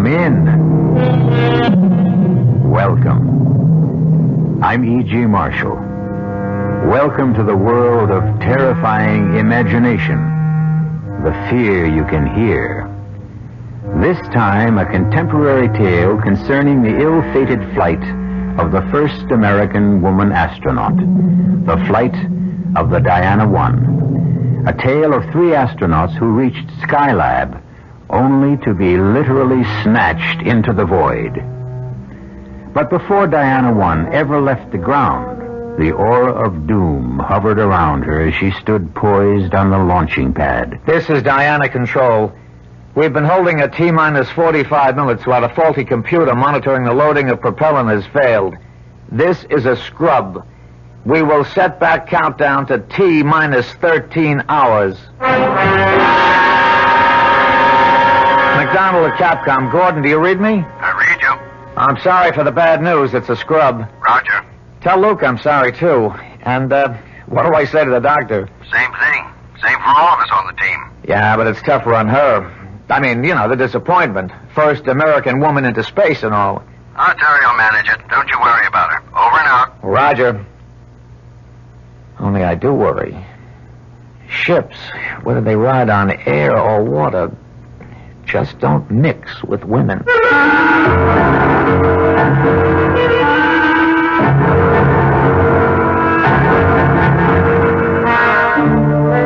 in. Welcome. I'm E.G. Marshall. Welcome to the world of terrifying imagination, the fear you can hear. This time, a contemporary tale concerning the ill-fated flight of the first American woman astronaut, the flight of the Diana 1. A tale of 3 astronauts who reached Skylab only to be literally snatched into the void. But before Diana 1 ever left the ground, the aura of doom hovered around her as she stood poised on the launching pad. This is Diana Control. We've been holding at T-minus 45 minutes while a faulty computer monitoring the loading of propellant has failed. This is a scrub. We will set back countdown to T-minus 13 hours. McDonald at Capcom. Gordon, do you read me? I read you. I'm sorry for the bad news. It's a scrub. Roger. Tell Luke I'm sorry, too. And, what do I say to the doctor? Same thing. Same for all of us on the team. Yeah, but it's tougher on her. I mean, you know, the disappointment. First American woman into space and all. Terry will manage it. Don't you worry about her. Over and out. Roger. Only I do worry. Ships, whether they ride on air or water, just don't mix with women.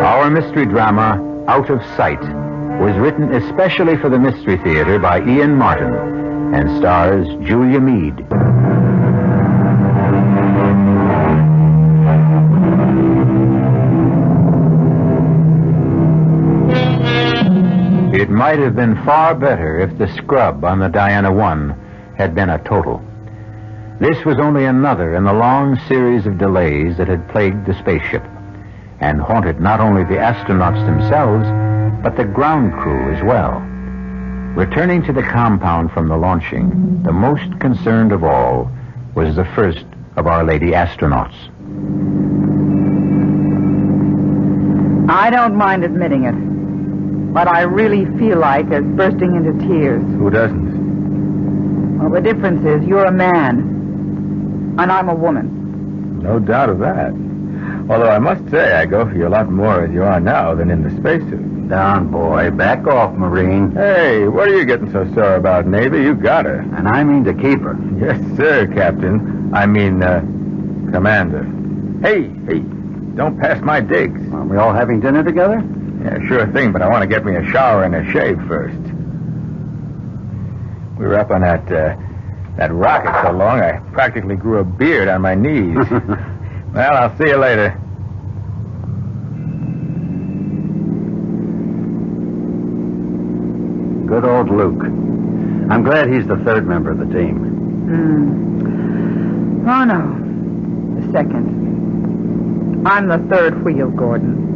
Our mystery drama, Out of Sight, was written especially for the Mystery Theater by Ian Martin and stars Julia Mead. It might have been far better if the scrub on the Diana 1 had been a total. This was only another in the long series of delays that had plagued the spaceship and haunted not only the astronauts themselves, but the ground crew as well. Returning to the compound from the launching, the most concerned of all was the first of Our Lady astronauts. I don't mind admitting it, but I really feel like as bursting into tears. Who doesn't? Well, the difference is you're a man, and I'm a woman. No doubt of that. Although I must say I go for you a lot more as you are now than in the spacesuit. Down, boy. Back off, Marine. Hey, what are you getting so sore about, Navy? You got her. And I mean to keep her. Yes, sir, Captain. I mean, Commander. Hey, don't pass my digs. Are we all having dinner together? Yeah, sure thing, but I want to get me a shower and a shave first. We were up on that rocket so long, I practically grew a beard on my knees. Well, I'll see you later. Good old Luke. I'm glad he's the third member of the team. Oh, no. The second. I'm the third wheel, Gordon.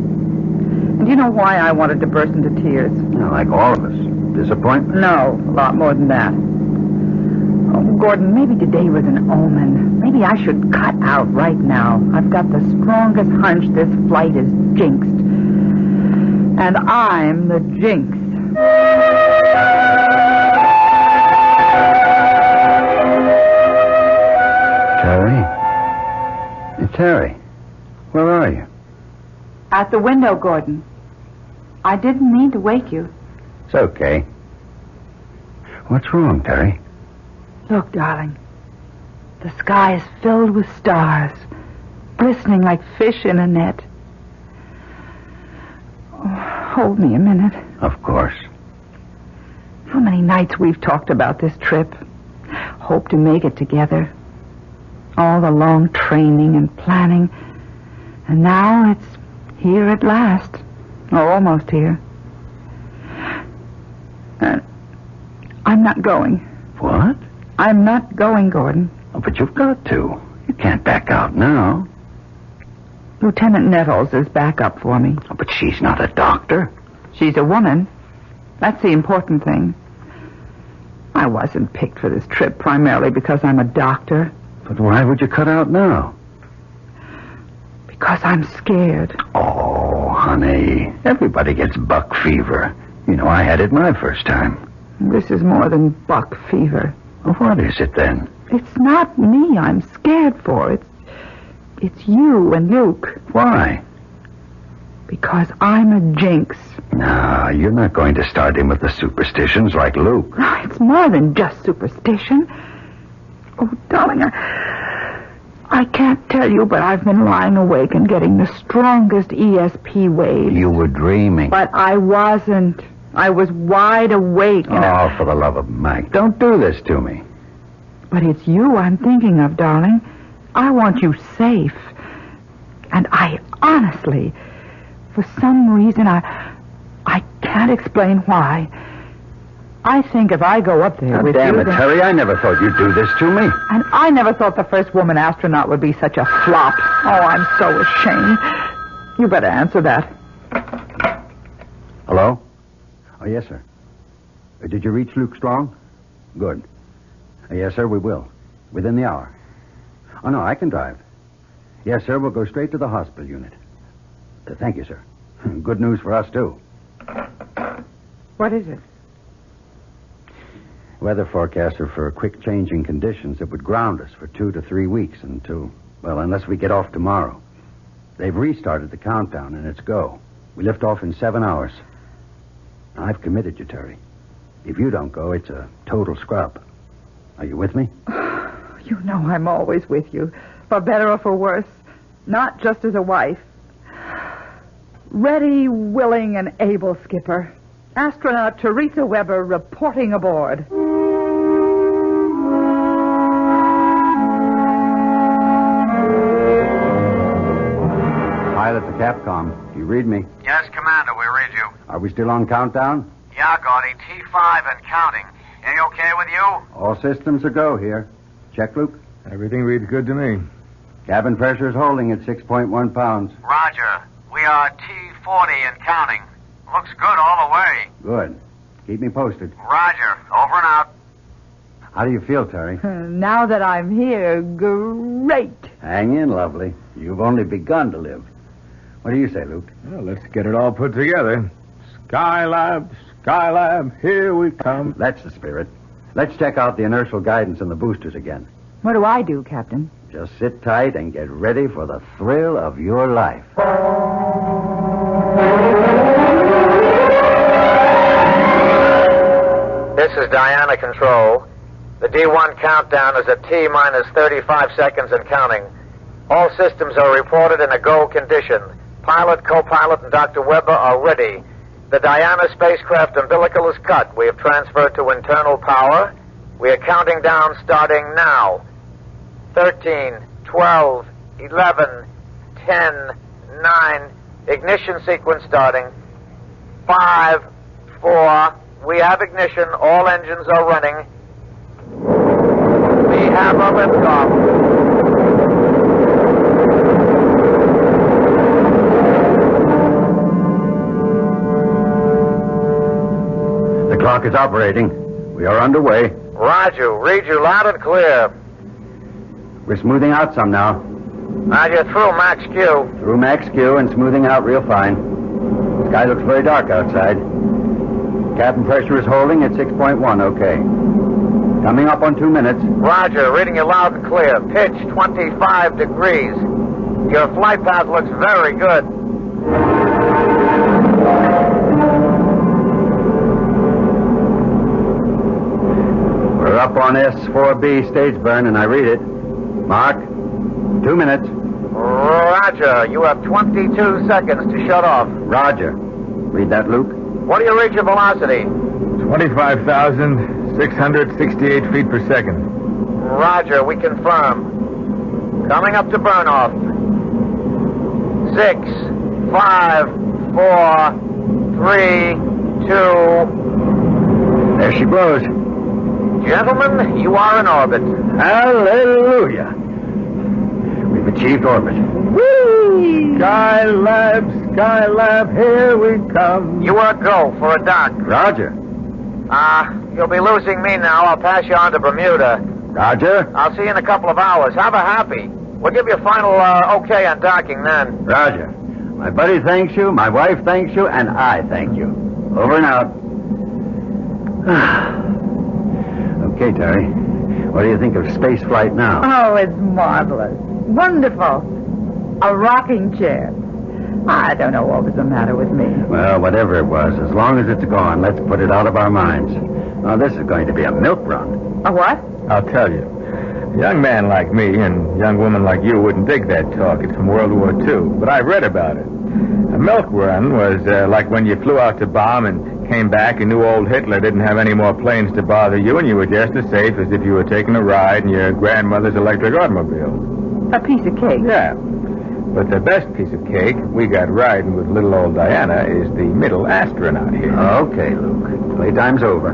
And do you know why I wanted to burst into tears? Like all of us. Disappointment? No, a lot more than that. Oh, Gordon, maybe today was an omen. Maybe I should cut out right now. I've got the strongest hunch this flight is jinxed. And I'm the jinx. Terry, where are you? At the window, Gordon. I didn't mean to wake you. It's okay. What's wrong, Terry? Look, darling. The sky is filled with stars, glistening like fish in a net. Oh, hold me a minute. Of course. How many nights we've talked about this trip. Hope to make it together. All the long training and planning. And now it's here at last. Oh, almost here. I'm not going. What? I'm not going, Gordon. Oh, but you've got to. You can't back out now. Lieutenant Nettles is back up for me. Oh, but she's not a doctor. She's a woman. That's the important thing. I wasn't picked for this trip primarily because I'm a doctor. But why would you cut out now? Because I'm scared. Oh, honey. Everybody gets buck fever. You know, I had it my first time. This is more than buck fever. Well, what is it then? It's not me I'm scared for. It's you and Luke. Why? Because I'm a jinx. No, you're not going to start in with the superstitions like Luke. It's more than just superstition. Oh, darling, I can't tell you, but I've been lying awake and getting the strongest ESP waves. You were dreaming. But I wasn't. I was wide awake. And for the love of Mike, don't do this to me. But it's you I'm thinking of, darling. I want you safe. And I honestly, for some reason, I can't explain why, I think if I go up there with you... Damn it, Terry, I never thought you'd do this to me. And I never thought the first woman astronaut would be such a flop. Oh, I'm so ashamed. You better answer that. Hello? Oh, yes, sir. Did you reach Luke Strong? Good. Yes, sir, we will. Within the hour. Oh, no, I can drive. Yes, sir, we'll go straight to the hospital unit. Thank you, sir. Good news for us, too. What is it? Weather forecaster for quick changing conditions that would ground us for 2 to 3 weeks unless we get off tomorrow. They've restarted the countdown, and it's go. We lift off in 7 hours. I've committed you, Terry. If you don't go, it's a total scrub. Are you with me? You know I'm always with you, for better or for worse. Not just as a wife. Ready, willing, and able, Skipper. Astronaut Teresa Weber reporting aboard. Pilot to Capcom. Do you read me? Yes, Commander, we read you. Are we still on countdown? Yeah, Gordy, T5 and counting. Any okay with you? All systems are go here. Check, Luke? Everything reads good to me. Cabin pressure is holding at 6.1 pounds. Roger. We are T40 and counting. Looks good all the way. Good. Keep me posted. Roger. Over and out. How do you feel, Terry? Now that I'm here, great. Hang in, lovely. You've only begun to live. What do you say, Luke? Well, let's get it all put together. Skylab, here we come. That's the spirit. Let's check out the inertial guidance and the boosters again. What do I do, Captain? Just sit tight and get ready for the thrill of your life. This is Diana Control. The D1 countdown is at T-minus 35 seconds and counting. All systems are reported in a go condition. Pilot, co-pilot, and Dr. Weber are ready. The Diana spacecraft umbilical is cut. We have transferred to internal power. We are counting down starting now. 13, 12, 11, 10, 9. Ignition sequence starting. 5, 4. We have ignition. All engines are running. We have a liftoff. The clock is operating. We are underway. Roger. Read you loud and clear. We're smoothing out some now. Roger. Through Max Q. Through Max Q and smoothing out real fine. Sky looks very dark outside. Cabin pressure is holding at 6.1, okay. Coming up on 2 minutes. Roger. Reading you loud and clear. Pitch 25 degrees. Your flight path looks very good. We're up on S4B stage burn, and I read it. Mark, 2 minutes. Roger. You have 22 seconds to shut off. Roger. Read that, Luke. What do you reach your velocity? 25,668 feet per second. Roger. We confirm. Coming up to burn off. 6, 5, 4, 3, 2. There she blows. Gentlemen, you are in orbit. Hallelujah. We've achieved orbit. Whee! Skylab, here we come. You are go for a dock. Roger. You'll be losing me now. I'll pass you on to Bermuda. Roger. I'll see you in a couple of hours. Have a happy. We'll give you a final okay on docking then. Roger. My buddy thanks you, my wife thanks you, and I thank you. Over and out. Okay, Terry. What do you think of space flight now? Oh, it's marvelous. Wonderful. A rocking chair. I don't know what was the matter with me. Well, whatever it was, as long as it's gone, let's put it out of our minds. Now, this is going to be a milk run. A what? I'll tell you. A young man like me and a young woman like you wouldn't dig that talk. It's from World War II. But I read about it. A milk run was like when you flew out to bomb and came back and knew old Hitler didn't have any more planes to bother you, and you were just as safe as if you were taking a ride in your grandmother's electric automobile. A piece of cake. Yeah. But the best piece of cake we got riding with little old Diana is the middle astronaut here. Okay, Luke. Playtime's over.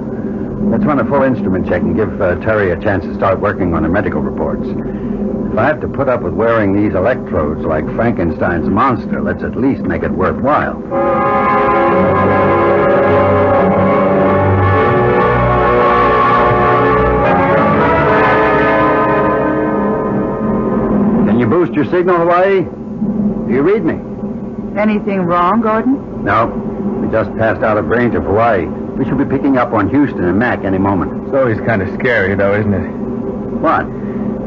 Let's run a full instrument check and give Terry a chance to start working on her medical reports. If I have to put up with wearing these electrodes like Frankenstein's monster, let's at least make it worthwhile. Can you boost your signal, Hawaii? Do you read me? Anything wrong, Gordon? No. We just passed out of range of Hawaii. We should be picking up on Houston and Mac any moment. It's always kind of scary, though, isn't it? What?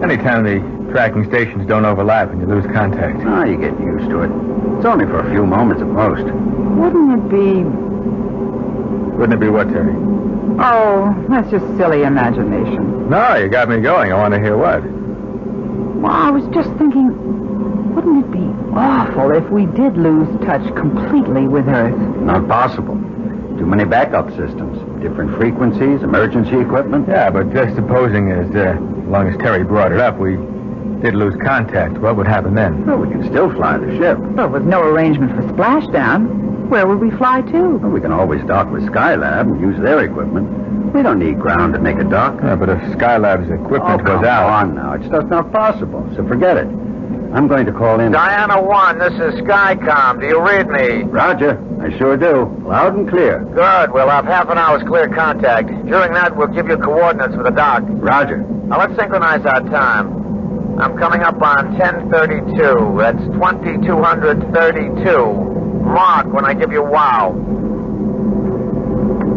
Anytime the tracking stations don't overlap and you lose contact. Oh, you get used to it. It's only for a few moments at most. Wouldn't it be... Wouldn't it be what, Terry? Oh, that's just silly imagination. No, you got me going. I want to hear what. Well, I was just thinking, wouldn't it be awful if we did lose touch completely with Earth? Not possible. Too many backup systems. Different frequencies, emergency equipment. Yeah, but just supposing as long as Terry brought it up, we did lose contact, what would happen then? Well, we can still fly the ship. Well, with no arrangement for splashdown, where would we fly to? Well, we can always dock with Skylab and use their equipment. We don't need ground to make a dock. Yeah, but if Skylab's equipment goes out... come on now. It's just not possible, so forget it. I'm going to call in... Diana 1, this is Skycom. Do you read me? Roger. I sure do. Loud and clear. Good. We'll have half an hour's clear contact. During that, we'll give you coordinates for the dock. Roger. Now, let's synchronize our time. I'm coming up on 10:32. That's 2232. Mark when I give you wow.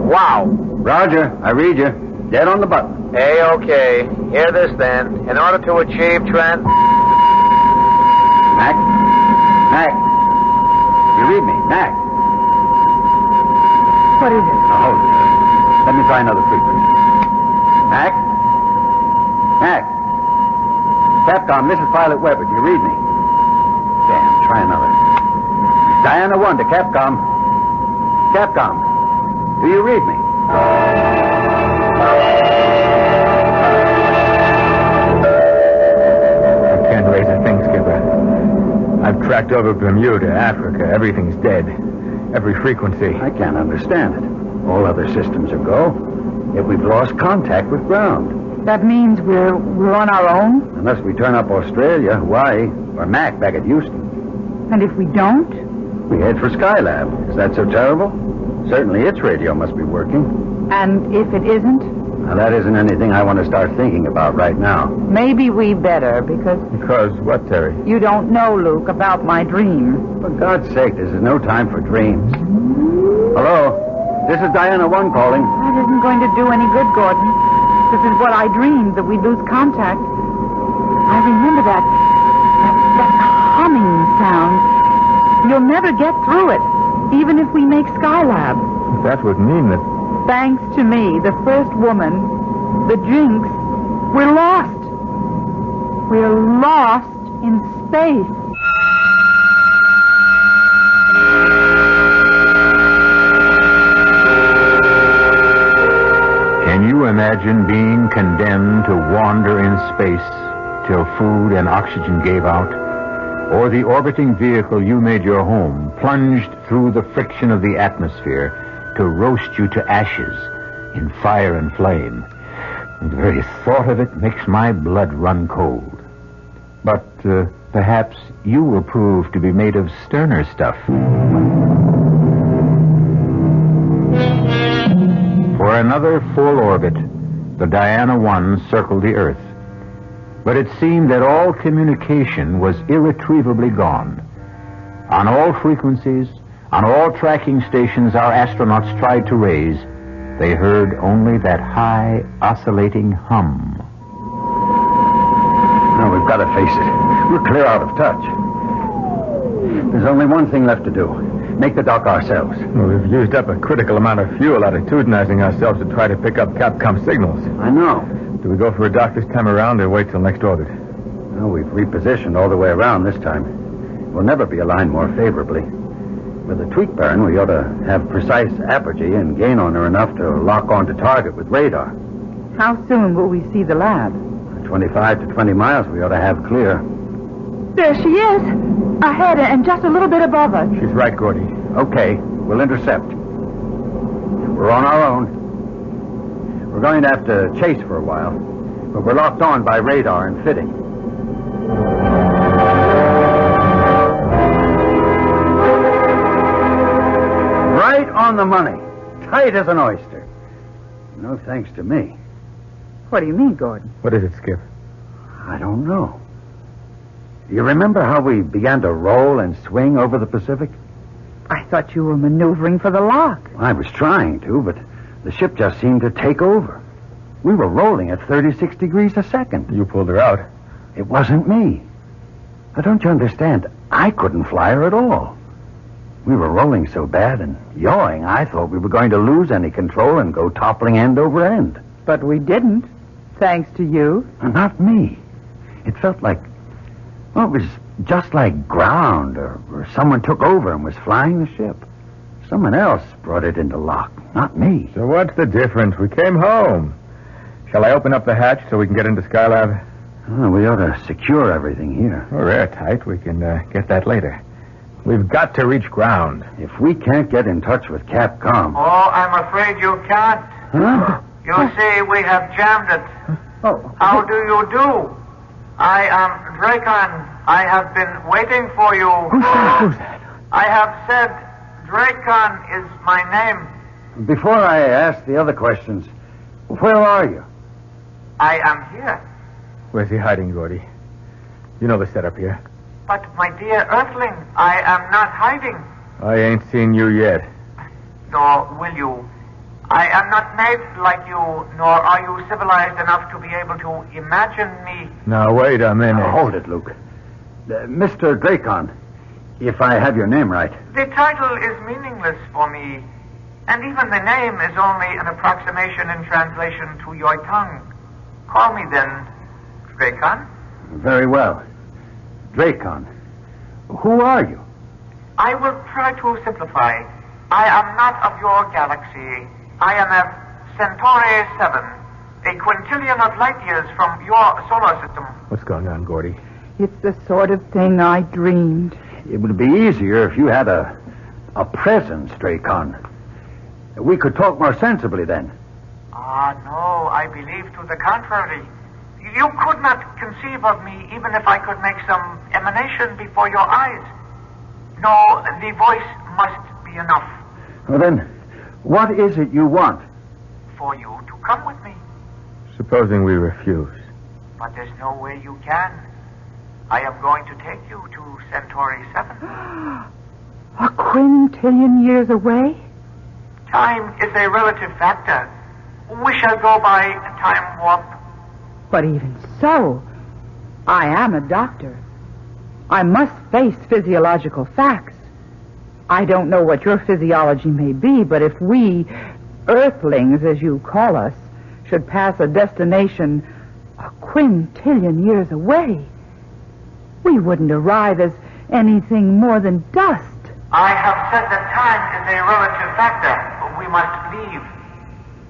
Wow. Roger. I read you. Dead on the button. Hey, okay. Hear this, then. In order to achieve Mac? Mac? You read me? Mac? What is it? Now, hold it. Let me try another frequency. Mac? Mac? Capcom, this is Pilot Weber. Do you read me? Damn, try another. Diana 1 to Capcom. Capcom, do you read me? I can't raise a thing, Skipper. I've tracked over Bermuda, Africa. Everything's dead. Every frequency. I can't understand it. All other systems are go. Yet we've lost contact with ground. That means we're on our own? Unless we turn up Australia, Hawaii, or Mac back at Houston. And if we don't? We head for Skylab. Is that so terrible? Certainly its radio must be working. And if it isn't? Now, that isn't anything I want to start thinking about right now. Maybe we better, because... Because what, Terry? You don't know, Luke, about my dream. For God's sake, this is no time for dreams. Hello? This is Diana 1 calling. That isn't going to do any good, Gordon. This is what I dreamed, that we'd lose contact. I remember that humming sound. You'll never get through it, even if we make Skylab. That would mean that... Thanks to me, the first woman, the Jinx, we're lost. We're lost in space. Can you imagine being condemned to wander in space till food and oxygen gave out? Or the orbiting vehicle you made your home plunged through the friction of the atmosphere to roast you to ashes in fire and flame? The very thought of it makes my blood run cold. But perhaps you will prove to be made of sterner stuff. For another full orbit, the Diana 1 circled the Earth. But it seemed that all communication was irretrievably gone. On all frequencies, on all tracking stations our astronauts tried to raise, They heard only that high, oscillating hum. No, we've got to face it. We're clear out of touch. There's only one thing left to do. Make the dock ourselves. Well, we've used up a critical amount of fuel attitudinizing ourselves to try to pick up Capcom signals. I know. Do we go for a dock this time around or wait till next orbit? Well, we've repositioned all the way around this time. We'll never be aligned more favorably. With a tweak burn, we ought to have precise apogee and gain on her enough to lock onto target with radar. How soon will we see the lab? 25 to 20 miles we ought to have clear. There she is. Ahead and just a little bit above us. She's right, Gordy. Okay, we'll intercept. We're on our own. We're going to have to chase for a while, but we're locked on by radar and fitting. Right on the money. Tight as an oyster. No thanks to me. What do you mean, Gordon? What is it, Skip? I don't know. You remember how we began to roll and swing over the Pacific? I thought you were maneuvering for the lock. I was trying to, but the ship just seemed to take over. We were rolling at 36 degrees a second. You pulled her out. It wasn't me. But don't you understand? I couldn't fly her at all. We were rolling so bad and yawing, I thought we were going to lose any control and go toppling end over end. But we didn't, thanks to you. Not me. It felt like, well, it was just like ground, or someone took over and was flying the ship. Someone else brought it into lock, not me. So what's the difference? We came home. Shall I open up the hatch so we can get into Skylab? Oh, we ought to secure everything here. We're airtight. We can get that later. We've got to reach ground. If we can't get in touch with Capcom... Oh, I'm afraid you can't. Huh? You see, we have jammed it. Oh. How do you do? I am Dracon. I have been waiting for you. Who's that? I have said Dracon is my name. Before I ask the other questions, where are you? I am here. Where's he hiding, Gordy? You know the setup here. But, my dear Earthling, I am not hiding. I ain't seen you yet. Nor will you. I am not made like you, nor are you civilized enough to be able to imagine me. Now, wait a minute. Now, hold it, Luke. Mr. Dracon, if I have your name right. The title is meaningless for me, and even the name is only an approximation in translation to your tongue. Call me then Dracon. Very well. Dracon. Who are you? I will try to simplify. I am not of your galaxy. I am of Centauri 7, a quintillion of light years from your solar system. What's going on, Gordy? It's the sort of thing I dreamed. It would be easier if you had a presence, Dracon. We could talk more sensibly then. Ah, no, I believe to the contrary. You could not conceive of me even if I could make some emanation before your eyes. No, the voice must be enough. Well, then, what is it you want? For you to come with me. Supposing we refuse. But there's no way you can. I am going to take you to Centauri 7. A quintillion years away? Time is a relative factor. We shall go by time warp. But even so, I am a doctor. I must face physiological facts. I don't know what your physiology may be, but if we, Earthlings, as you call us, should pass a destination a quintillion years away, we wouldn't arrive as anything more than dust. I have said that time is a relative factor. We must leave.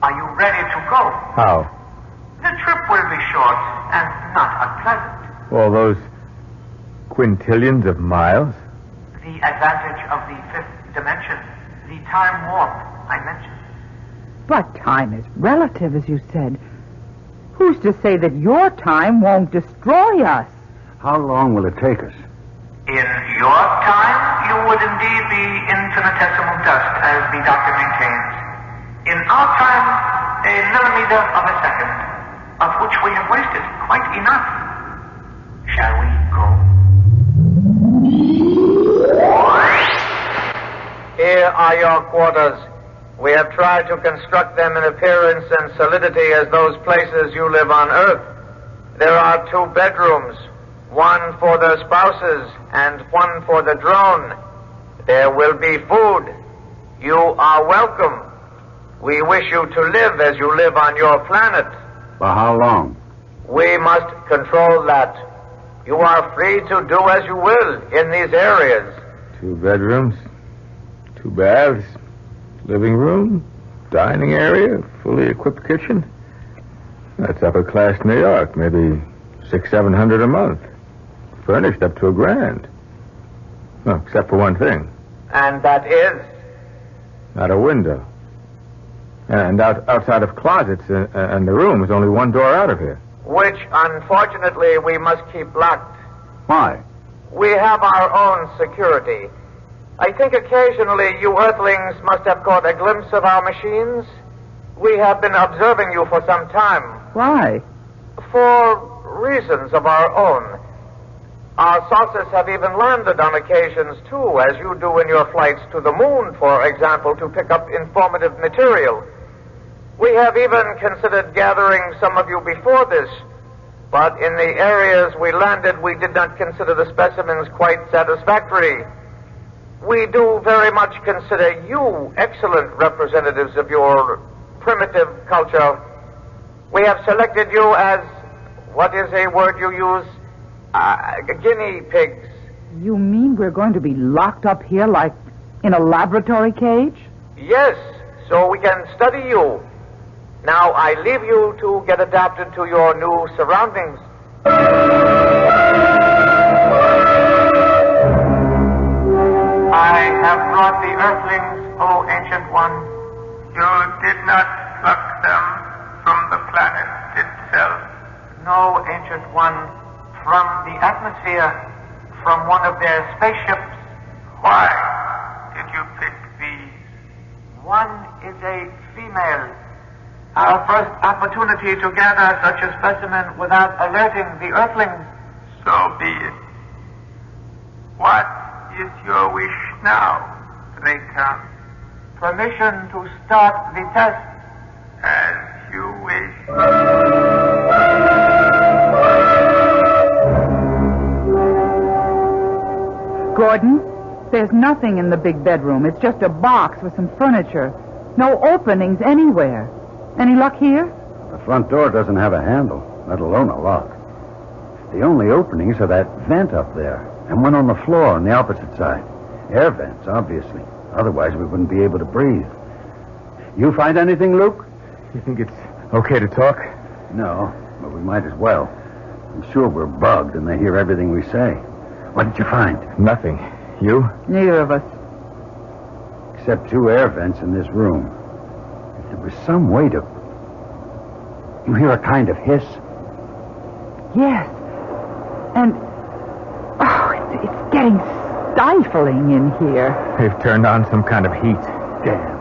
Are you ready to go? How? The trip will be short and not unpleasant. All those quintillions of miles? The advantage of the fifth dimension, the time warp I mentioned. But time is relative, as you said. Who's to say that your time won't destroy us? How long will it take us? In your time, you would indeed be infinitesimal dust, as the doctor maintains. In our time, a millimeter of a second, of which we have wasted quite enough. Shall we go? Here are your quarters. We have tried to construct them in appearance and solidity as those places you live on Earth. There are 2 bedrooms, one for the spouses and one for the drone. There will be food. You are welcome. We wish you to live as you live on your planet. For how long? We must control that. You are free to do as you will in these areas. 2 bedrooms, 2 baths, living room, dining area, fully equipped kitchen. That's upper class New York, maybe $600-700 a month. Furnished up to $1,000. No, except for one thing. And that is? Not a window. And outside of closets and the room is only one door out of here. Which, unfortunately, we must keep locked. Why? We have our own security. I think occasionally you Earthlings must have caught a glimpse of our machines. We have been observing you for some time. Why? For reasons of our own. Our saucers have even landed on occasions, too, as you do in your flights to the moon, for example, to pick up informative material. We have even considered gathering some of you before this, but in the areas we landed, we did not consider the specimens quite satisfactory. We do very much consider you excellent representatives of your primitive culture. We have selected you as, what is a word you use? Guinea pigs. You mean we're going to be locked up here like in a laboratory cage? Yes, so we can study you. Now I leave you to get adapted to your new surroundings. I have brought the Earthlings, O Ancient One. You did not pluck them from the planet itself. No, Ancient One. From the atmosphere, from one of their spaceships. Why did you pick these? One is a female. Our first opportunity to gather such a specimen without alerting the Earthlings. So be it. What is your wish now, Raycon? Permission to start the test. As you wish. Gordon, there's nothing in the big bedroom. It's just a box with some furniture. No openings anywhere. Any luck here? The front door doesn't have a handle, let alone a lock. The only openings are that vent up there and one on the floor on the opposite side. Air vents, obviously. Otherwise, we wouldn't be able to breathe. You find anything, Luke? You think it's okay to talk? No, but we might as well. I'm sure we're bugged and they hear everything we say. What did you find? Nothing. You? Neither of us. Except 2 air vents in this room. If there was some way to... You hear a kind of hiss? Yes. And... Oh, it's getting stifling in here. They've turned on some kind of heat. Damn.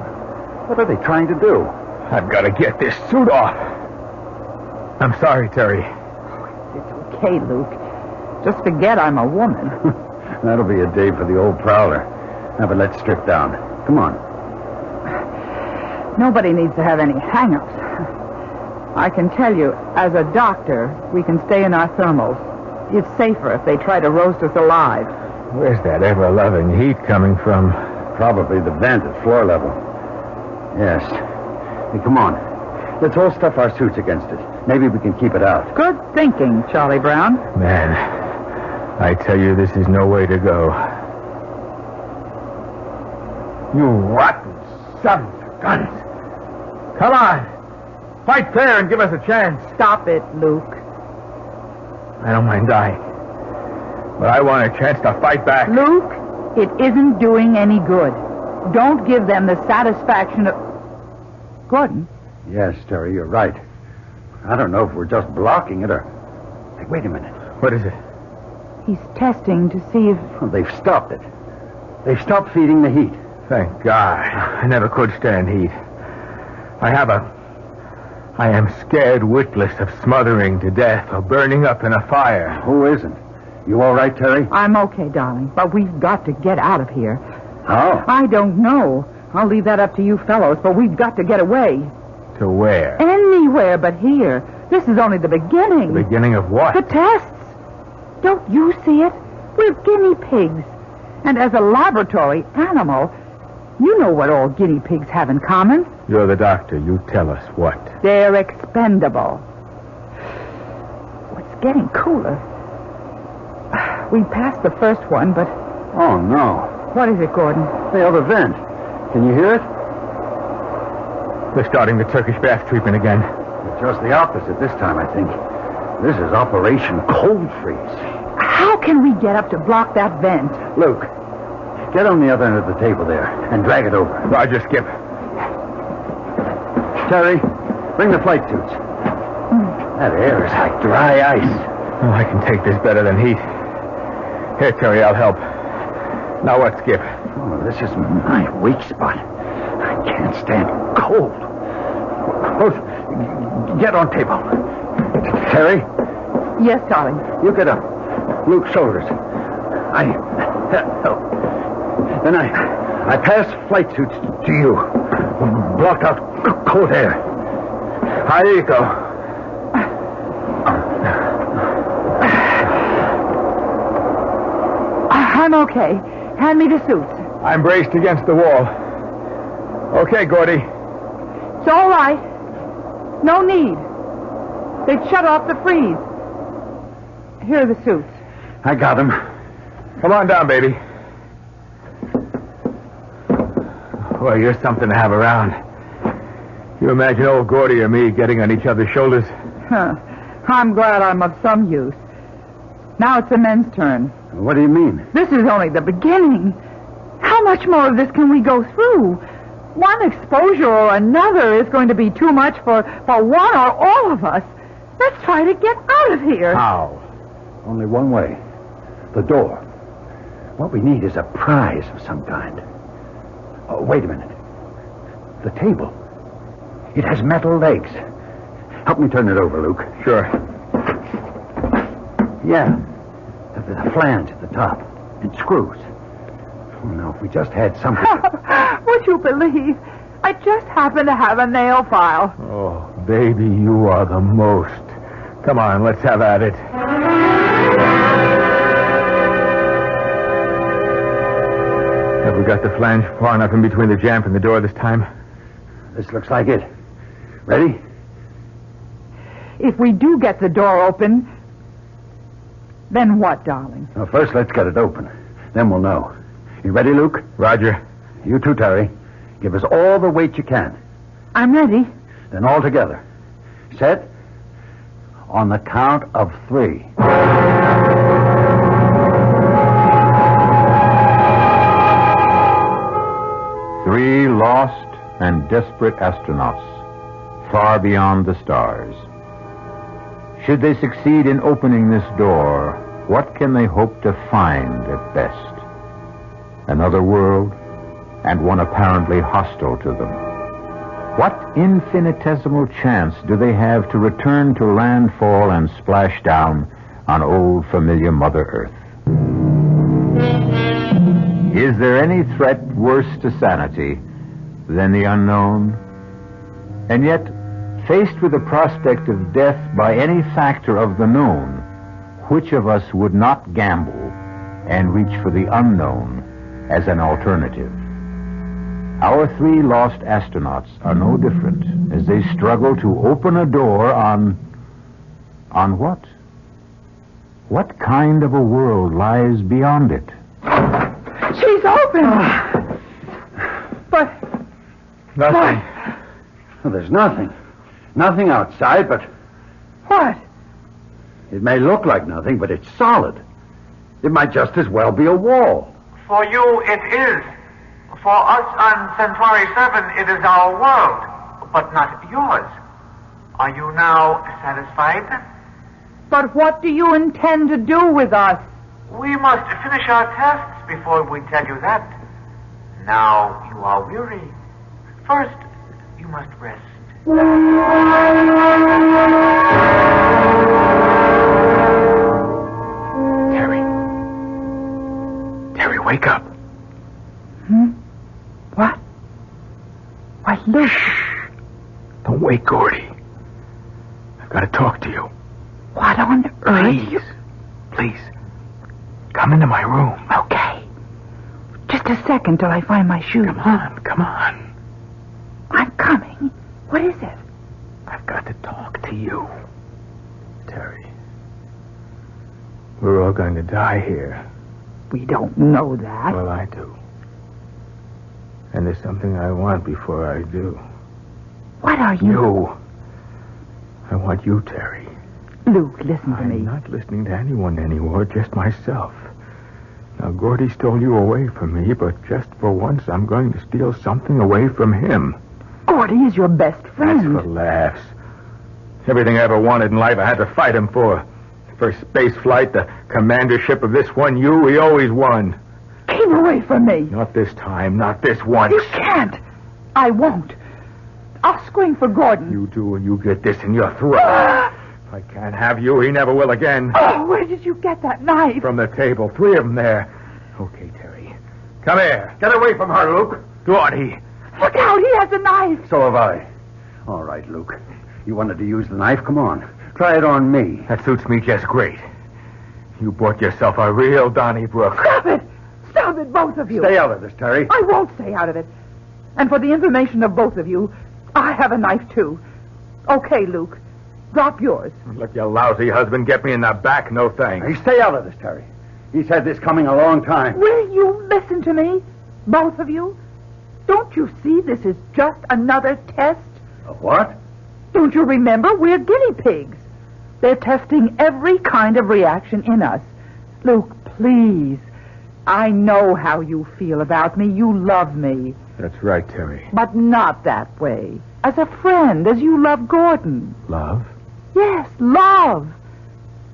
What are they trying to do? I've got to get this suit off. I'm sorry, Terry. It's okay, Luke. Just forget I'm a woman. That'll be a day for the old prowler. Now, but let's strip down. Come on. Nobody needs to have any hang-ups. I can tell you, as a doctor, we can stay in our thermals. It's safer if they try to roast us alive. Where's that ever-loving heat coming from? Probably the vent at floor level. Yes. Hey, come on. Let's all stuff our suits against it. Maybe we can keep it out. Good thinking, Charlie Brown. Man, I tell you, this is no way to go. You rotten sons of guns. Come on. Fight fair and give us a chance. Stop it, Luke. I don't mind dying. But I want a chance to fight back. Luke, it isn't doing any good. Don't give them the satisfaction of... Gordon? Yes, Terry, you're right. I don't know if we're just blocking it or... Hey, wait a minute. What is it? He's testing to see if... Oh, they've stopped it. They've stopped feeding the heat. Thank God. I never could stand heat. I am scared witless of smothering to death or burning up in a fire. Who isn't? You all right, Terry? I'm okay, darling, but we've got to get out of here. How? I don't know. I'll leave that up to you fellows, but we've got to get away. To where? Anywhere but here. This is only the beginning. The beginning of what? The tests. Don't you see it? We're guinea pigs. And as a laboratory animal, you know what all guinea pigs have in common. You're the doctor. You tell us what. They're expendable. It's getting cooler. We passed the first one, but... Oh, no. What is it, Gordon? The other vent. Can you hear it? They're starting the Turkish bath treatment again. It's just the opposite this time, I think. This is Operation Cold Freeze. How can we get up to block that vent? Luke, get on the other end of the table there and drag it over. Roger, Skip. Terry, bring the flight suits. That air is like dry ice. Oh, I can take this better than heat. Here, Terry, I'll help. Now what, Skip? Oh, this is my weak spot. I can't stand cold. Both, get on table. Terry? Yes, darling. You get up. Luke's shoulders. Then I pass flight suits to you. Block out cold air. Here you go. I'm okay. Hand me the suits. I'm braced against the wall. Okay, Gordy. It's all right. No need. They've shut off the freeze. Here are the suits. I got him. Come on down, baby. Well, you're something to have around. You imagine old Gordy or me getting on each other's shoulders? Huh. I'm glad I'm of some use. Now it's the men's turn. What do you mean? This is only the beginning. How much more of this can we go through? One exposure or another is going to be too much for one or all of us. Let's try to get out of here. How? Only one way. The door. What we need is a prize of some kind. Oh, wait a minute. The table. It has metal legs. Help me turn it over, Luke. Sure. Yeah. The flange at the top. And screws. Oh, no, if we just had something... Would you believe? I just happen to have a nail file. Oh, baby, you are the most. Come on, let's have at it. Have we got the flange far enough in between the jamb and the door this time? This looks like it. Ready? If we do get the door open, then what, darling? Well, first, let's get it open. Then we'll know. You ready, Luke? Roger. You too, Terry. Give us all the weight you can. I'm ready. Then all together. Set? On the count of 3. Three lost and desperate astronauts, far beyond the stars. Should they succeed in opening this door, what can they hope to find at best? Another world, and one apparently hostile to them. What infinitesimal chance do they have to return to landfall and splash down on old familiar Mother Earth? Is there any threat worse to sanity than the unknown? And yet, faced with the prospect of death by any factor of the known, which of us would not gamble and reach for the unknown as an alternative? Our 3 lost astronauts are no different as they struggle to open a door on what? What kind of a world lies beyond it? She's open! But... Nothing. Well, there's nothing. Nothing outside, but... What? It may look like nothing, but it's solid. It might just as well be a wall. For you, it is. For us on Centauri 7, it is our world, but not yours. Are you now satisfied? But what do you intend to do with us? We must finish our tests before we tell you that. Now you are weary. First, you must rest. Terry, wake up. What? Luke. Shh. Don't wake Gordy. I've got to talk to you. What on earth? Please. Come into my room. Okay. Just a second till I find my shoes. Come on. I'm coming. What is it? I've got to talk to you. Terry. We're all going to die here. We don't know that. Well, I do. And there's something I want before I do. What are you? You. I want you, Terry. Luke, listen to me. I'm not listening to anyone anymore, just myself. Now, Gordy stole you away from me, but just for once, I'm going to steal something away from him. Gordy is your best friend. That's for laughs. Everything I ever wanted in life, I had to fight him for. First space flight, the commandership of this one U, he always won. Keep away from me. Not this time, not this once. You can't. I won't. I'll scream for Gordon. You do, and you get this in your throat. If I can't have you, he never will again. Oh, where did you get that knife? From the table. 3 of them there. Okay, Terry. Come here. Get away from her, Luke. Gordy. Look out, he has a knife. So have I. All right, Luke. You wanted to use the knife? Come on. Try it on me. That suits me just great. You bought yourself a real Donnybrook. Stop it. Stop it, both of you. Stay out of this, Terry. I won't stay out of it. And for the information of both of you, I have a knife, too. Okay, Luke. Drop yours. Let your lousy husband get me in the back, no thanks. Hey, stay out of this, Terry. He's had this coming a long time. Will you listen to me? Both of you? Don't you see this is just another test? A what? Don't you remember? We're guinea pigs. They're testing every kind of reaction in us. Luke, please. I know how you feel about me. You love me. That's right, Terry. But not that way. As a friend, as you love Gordon. Love? Yes, love.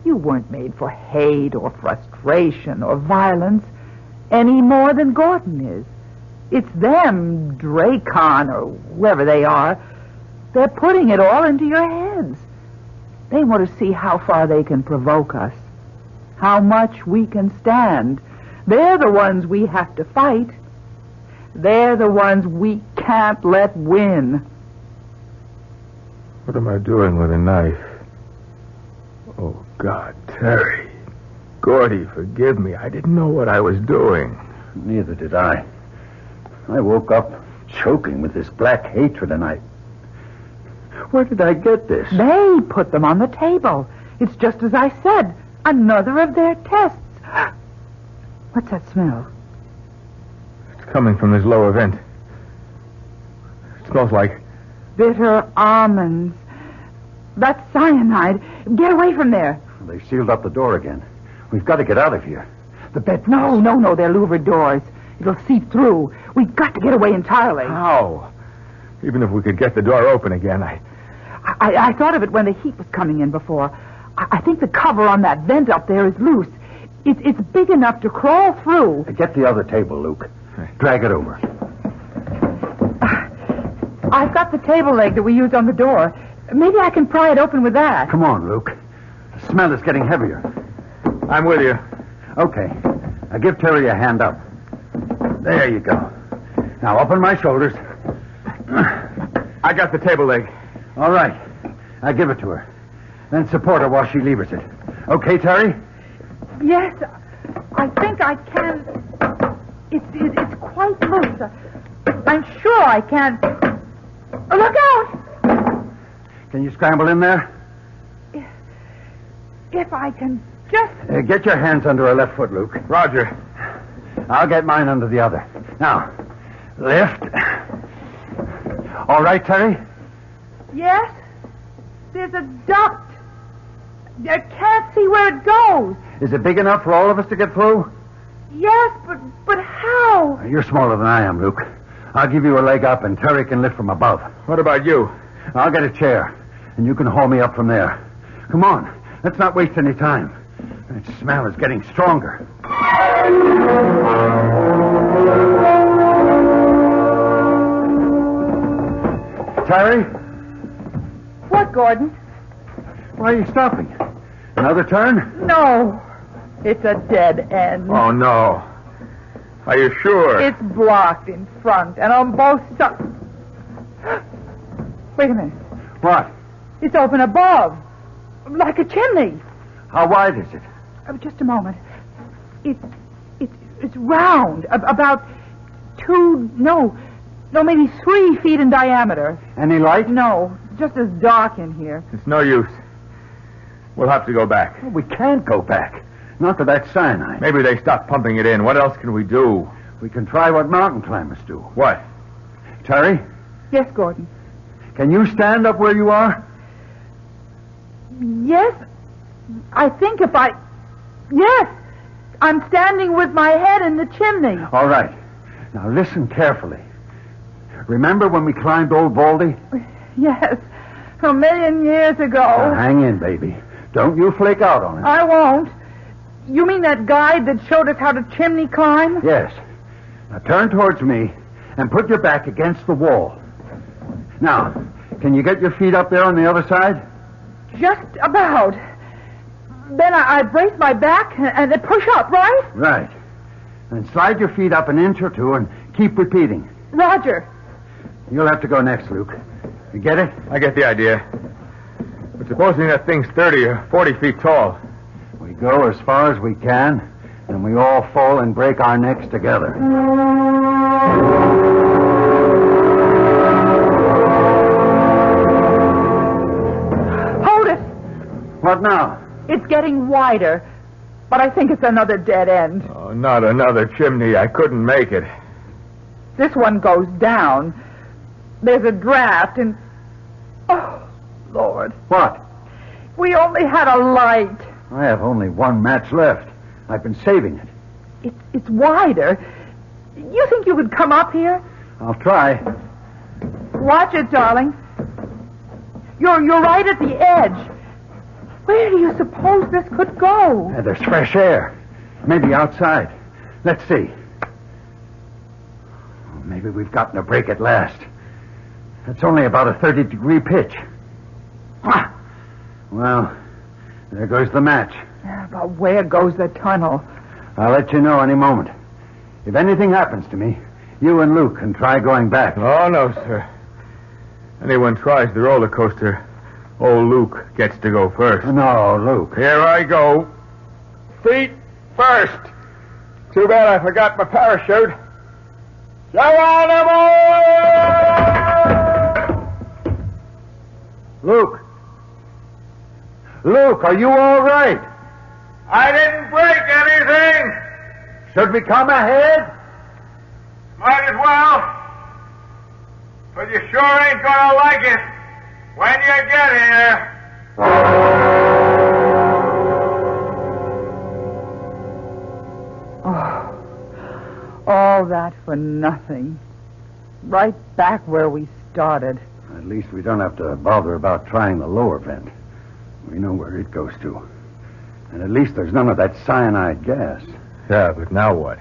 You weren't made for hate or frustration or violence any more than Gordon is. It's them, Dracon or whoever they are. They're putting it all into your heads. They want to see how far they can provoke us, how much we can stand. They're the ones we have to fight. They're the ones we can't let win. What am I doing with a knife? Oh, God, Terry. Gordy, forgive me. I didn't know what I was doing. Neither did I. I woke up choking with this black hatred, and where did I get this? They put them on the table. It's just as I said. Another of their tests. What's that smell? It's coming from this lower vent. It smells like... bitter almonds. That's cyanide. Get away from there. They sealed up the door again. We've got to get out of here. The bed... No, they're louvered doors. It'll seep through. We've got to get away entirely. How? Even if we could get the door open again, I thought of it when the heat was coming in before. I think the cover on that vent up there is loose. It's big enough to crawl through. Get the other table, Luke. Drag it over. I've got the table leg that we used on the door. Maybe I can pry it open with that. Come on, Luke. The smell is getting heavier. I'm with you. Okay. Now give Terry a hand up. There you go. Now open my shoulders. I got the table leg. All right. Now give it to her. Then support her while she levers it. Okay, Terry? Yes, I think I can. It's quite loose. I'm sure I can. Look out! Can you scramble in there? If I can just... get your hands under her left foot, Luke. Roger. I'll get mine under the other. Now, lift. All right, Terry? Yes? There's a duct. I can't see where it goes. Is it big enough for all of us to get through? Yes, but how? You're smaller than I am, Luke. I'll give you a leg up, and Terry can lift from above. What about you? I'll get a chair, and you can haul me up from there. Come on. Let's not waste any time. That smell is getting stronger. Terry? What, Gordon? Why are you stopping? Another turn? No. It's a dead end. Oh, no. Are you sure? It's blocked in front and on both sides. Wait a minute. What? It's open above. Like a chimney. How wide is it? Just a moment. It's round. About maybe 3 feet in diameter. Any light? No, just as dark in here. It's no use. We'll have to go back. We can't go back. Not to that cyanide. Maybe they stopped pumping it in. What else can we do? We can try what mountain climbers do. What? Terry, Yes, Gordon. can you stand up where you are? Yes, I think Yes, I'm standing with my head in the chimney. All right. Now listen carefully. Remember when we climbed Old Baldy? Yes, 1,000,000 years ago. Now hang in, baby. Don't you flake out on it. I won't. You mean that guide that showed us how to chimney climb? Yes. Now turn towards me and put your back against the wall. Now, can you get your feet up there on the other side? Just about. Then I brace my back and then push up, right? Right. Then slide your feet up an inch or two and keep repeating. Roger. You'll have to go next, Luke. You get it? I get the idea. But supposing that thing's 30 or 40 feet tall. We go as far as we can, and we all fall and break our necks together. Hold it. What now? It's getting wider, but I think it's another dead end. Oh, not another chimney. I couldn't make it. This one goes down. There's a draft and... Oh, Lord. What? We only had a light. I have only one match left. I've been saving it. It's wider. You think you could come up here? I'll try. Watch it, darling. You're right at the edge. Where do you suppose this could go? There's fresh air. Maybe outside. Let's see. Maybe we've gotten a break at last. It's only about a 30-degree pitch. Ah! Well, there goes the match. But where goes the tunnel? I'll let you know any moment. If anything happens to me, you and Luke can try going back. Oh, no, sir. Anyone tries the roller coaster, old Luke gets to go first. No, Luke. Here I go. Feet first. Too bad I forgot my parachute. Luke. Luke, are you all right? I didn't break anything. Should we come ahead? Might as well. But you sure ain't gonna like it when you get here. Oh, all that for nothing. Right back where we started. At least we don't have to bother about trying the lower vent. We know where it goes to. And at least there's none of that cyanide gas. Yeah, but now what?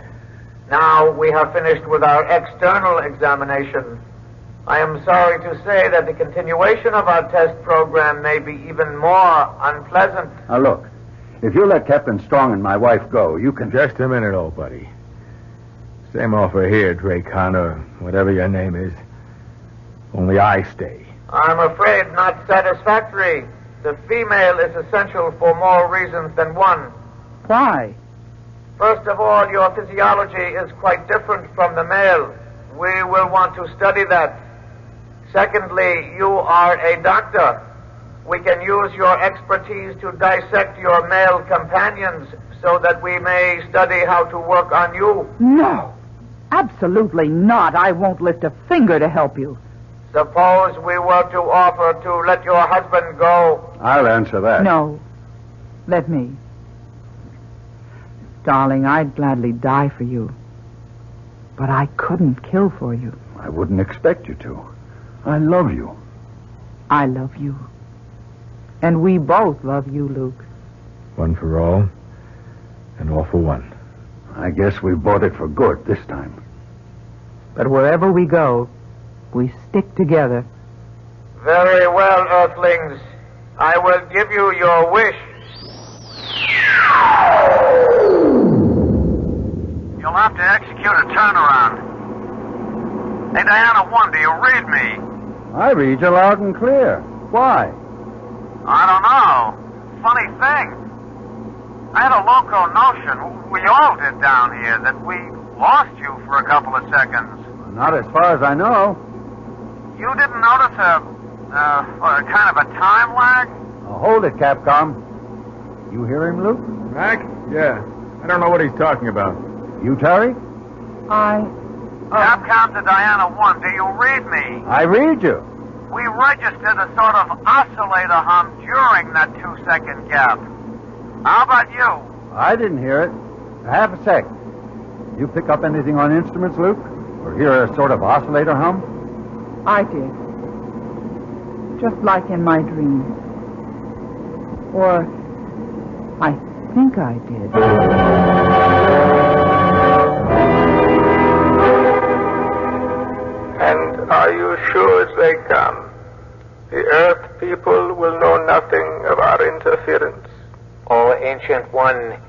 Now we have finished with our external examination. I am sorry to say that the continuation of our test program may be even more unpleasant. Now, look. If you let Captain Strong and my wife go, you can... Just a minute, old buddy. Same offer here, Dracon, or whatever your name is. Only I stay. I'm afraid not satisfactory. The female is essential for more reasons than one. Why? First of all, your physiology is quite different from the male. We will want to study that. Secondly, you are a doctor. We can use your expertise to dissect your male companions so that we may study how to work on you. No, absolutely not. I won't lift a finger to help you. Suppose we were to offer to let your husband go. I'll answer that. No, let me. Darling, I'd gladly die for you. But I couldn't kill for you. I wouldn't expect you to. I love you. I love you. And we both love you, Luke. One for all, and all for one. I guess we bought it for good this time. But wherever we go, we stick together. Very well, Earthlings. I will give you your wish. You'll have to execute a turnaround. Hey, Diana 1, do you read me? I read you loud and clear. Why? I don't know. Funny thing. I had a loco notion, we all did down here, that we lost you for a couple of seconds. Not as far as I know. You didn't notice a kind of a time lag? Hold it, Capcom. You hear him, Luke? Mac? Yeah. I don't know what he's talking about. You, Terry? Capcom to Diana 1, do you read me? I read you. We registered a sort of oscillator hum during that 2-second gap. How about you? I didn't hear it. Half a sec. You pick up anything on instruments, Luke? Or hear a sort of oscillator hum? I did. Just like in my dream. Or I think I did. And are you sure they come? The Earth people will know nothing of our interference. O Ancient One,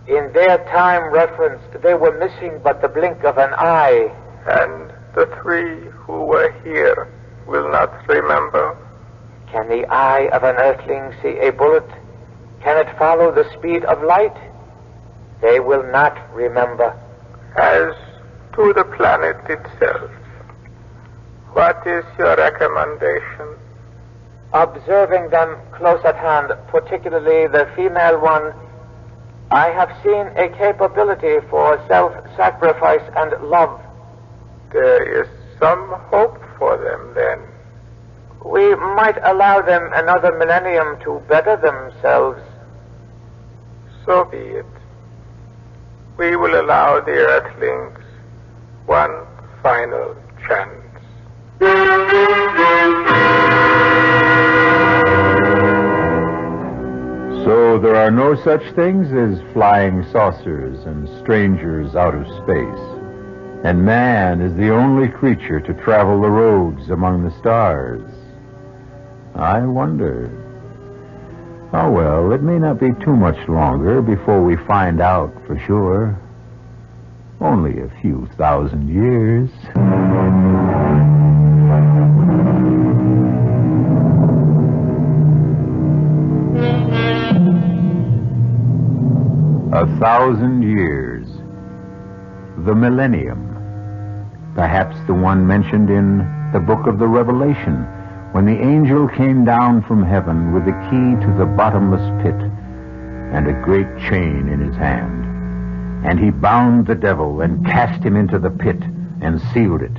in their time referenced, they were missing but the blink of an eye. And the three who were here will not remember. Can the eye of an earthling see a bullet? Can it follow the speed of light? They will not remember. As to the planet itself, what is your recommendation? Observing them close at hand, particularly the female one, I have seen a capability for self-sacrifice and love. There is some hope for them, then. We might allow them another millennium to better themselves. So be it. We will allow the Earthlings one final chance. So there are no such things as flying saucers and strangers out of space. And man is the only creature to travel the roads among the stars. I wonder. Oh, well, it may not be too much longer before we find out for sure. Only a few thousand years. 1,000 years. The millennium. Perhaps the one mentioned in the book of the Revelation, when the angel came down from heaven with the key to the bottomless pit and a great chain in his hand. And he bound the devil and cast him into the pit and sealed it,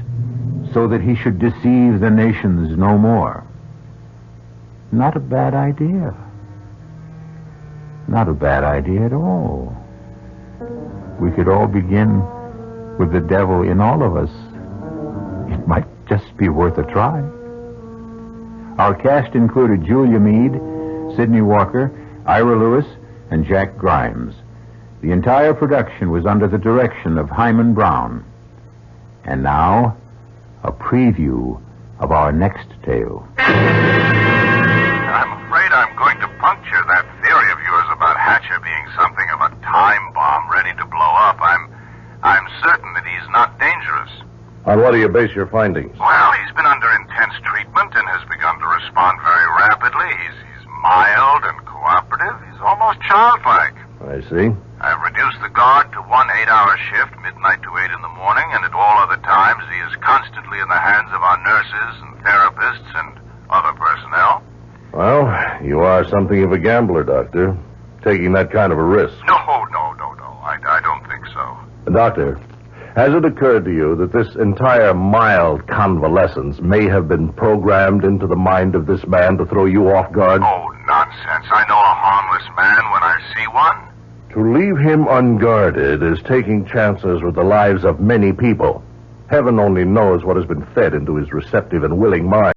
so that he should deceive the nations no more. Not a bad idea. Not a bad idea at all. We could all begin with the devil in all of us. It might just be worth a try. Our cast included Julia Mead, Sidney Walker, Ira Lewis, and Jack Grimes. The entire production was under the direction of Himan Brown. And now, a preview of our next tale. I'm afraid I'm going to puncture that theory of yours about Hatcher being something of a time bomb ready to blow up. I'm certain that he's not dangerous. On what do you base your findings? Well, he's been under intense treatment and has begun to respond very rapidly. He's mild and cooperative. He's almost childlike. I see. I've reduced the guard to 1 8-hour shift, midnight to 8 in the morning, and at all other times he is constantly in the hands of our nurses and therapists and other personnel. Well, you are something of a gambler, Doctor, taking that kind of a risk. No. I don't think so. Doctor, has it occurred to you that this entire mild convalescence may have been programmed into the mind of this man to throw you off guard? Oh, nonsense. I know a harmless man when I see one. To leave him unguarded is taking chances with the lives of many people. Heaven only knows what has been fed into his receptive and willing mind.